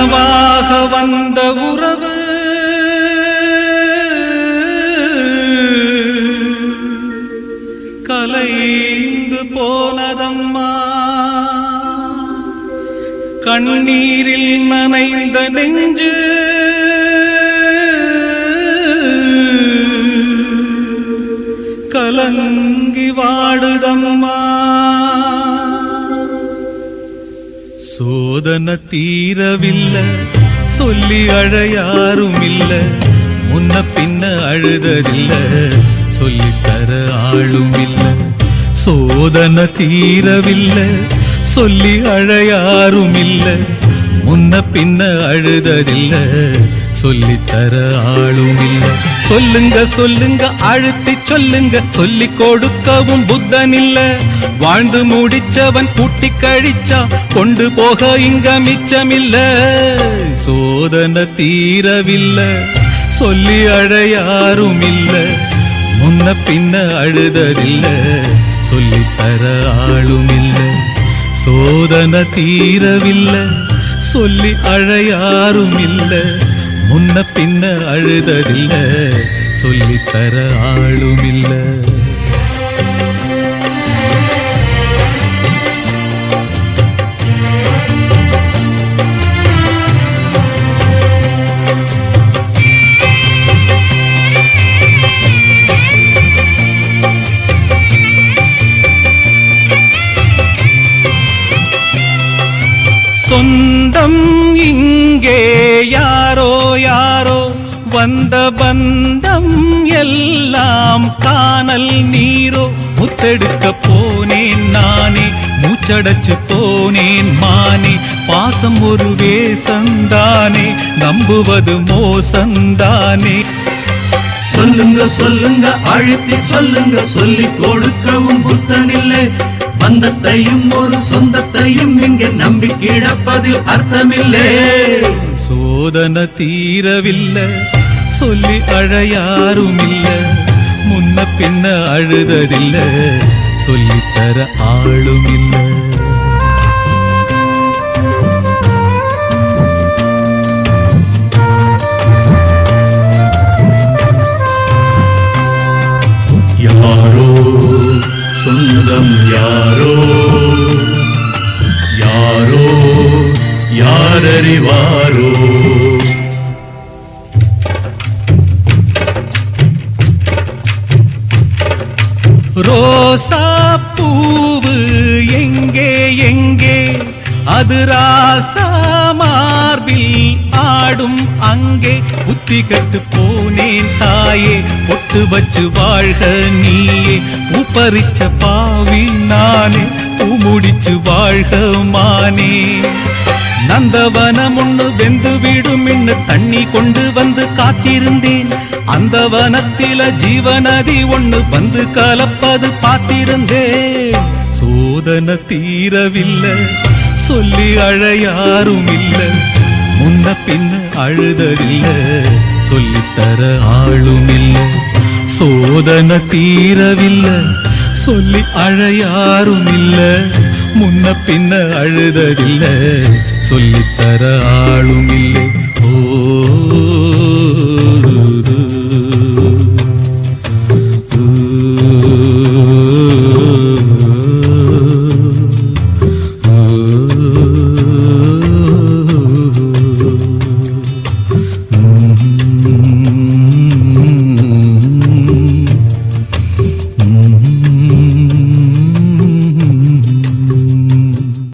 கனவாக வந்த உறவு கலைந்து போனதம்மா. கண்ணீரில் நனைந்த நெஞ்சு கலங்கி வாடுதம்மா. சோதனை தீரவில்லை, சொல்லி அழையாரும் இல்ல, முன்ன பின்ன அழுததில்ல, சொல்லித்தர ஆளும் இல்ல. சோதனை தீரவில்லை, சொல்லி அழையாரும் இல்ல, முன்ன பின்ன அழுததில்ல, சொல்லித்தர ஆளும் இல்ல. சொல்லுங்க சொல்லுங்க அழுத்தி சொல்லுங்க, சொல்லி கொடுக்கவும் புத்தன் இல்ல. வாழ்ந்து முடிச்சவன் கூட்டி கழிச்சா கொண்டு போக இங்க மிச்சமில்ல. சோதனை தீரவில்லை, சொல்லி அழையாரும் இல்ல, முன்ன பின்ன அழுததில்ல, சொல்லித்தர ஆளும் இல்ல. சோதனை தீரவில்லை, சொல்லி அழையாரும் இல்ல, முன்ன பின்ன அழுததில்ல, சொல்லித்தர ஆளும் இல்ல. சொந்தம் இங்கே யாரோ யாரோ, வந்த பந்தம் எல்லாம் காணல் நீரோ. முத்தெடுக்க போனேன் நானே, மூச்சடைச்சு போனேன் மானே. பாசம் ஒரு வேசந்தானே, நம்புவது மோசந்தானே. சொல்லுங்க சொல்லுங்க அழுத்தி சொல்லுங்க, சொல்லி கொடுக்கவும் புத்தனில்லை. பந்தத்தையும் ஒரு சொந்தத்தையும் இங்கே நம்பி கிடப்பதில் அர்த்தமில்லை. சோதனை தீரவில்லை, சொல்லி அழையாரும் இல்ல, முன்ன பின்ன அழுததில்ல, சொல்லித்தர ஆளும் இல்ல. யாரோ சொந்தம் யாரோ யாரோ யாரறிவாரோ. ரோசா பூவு எங்கே எங்கே, அது ராசா மார்பில் ஆடும் அங்கே. புத்தி கட்டு போனேன் தாயே, பொட்டு வச்சு வாழ்க நீயே. பூப்பறிச்ச பாவி நானே, பூ முடிச்சு வாழ்க மானே. நந்தவனம் ஒண்ணு வெந்து விடும் இன்னு தண்ணி கொண்டு வந்து காத்திருந்தேன். அந்த வனத்தில ஜீவநதி ஒண்ணு வந்து கலப்பது பார்த்திருந்தேன். சோதனை தீரவில்லை, சொல்லி அழையாரும் இல்ல, முன்ன பின்ன அழுததில்ல, சொல்லித்தர ஆளும் இல்ல. சோதனை தீரவில்லை, சொல்லி அழையாரும் இல்ல, முன்ன பின்ன அழுததில்ல, சொல்லித்தர ஆளும் இல்லை. ஓ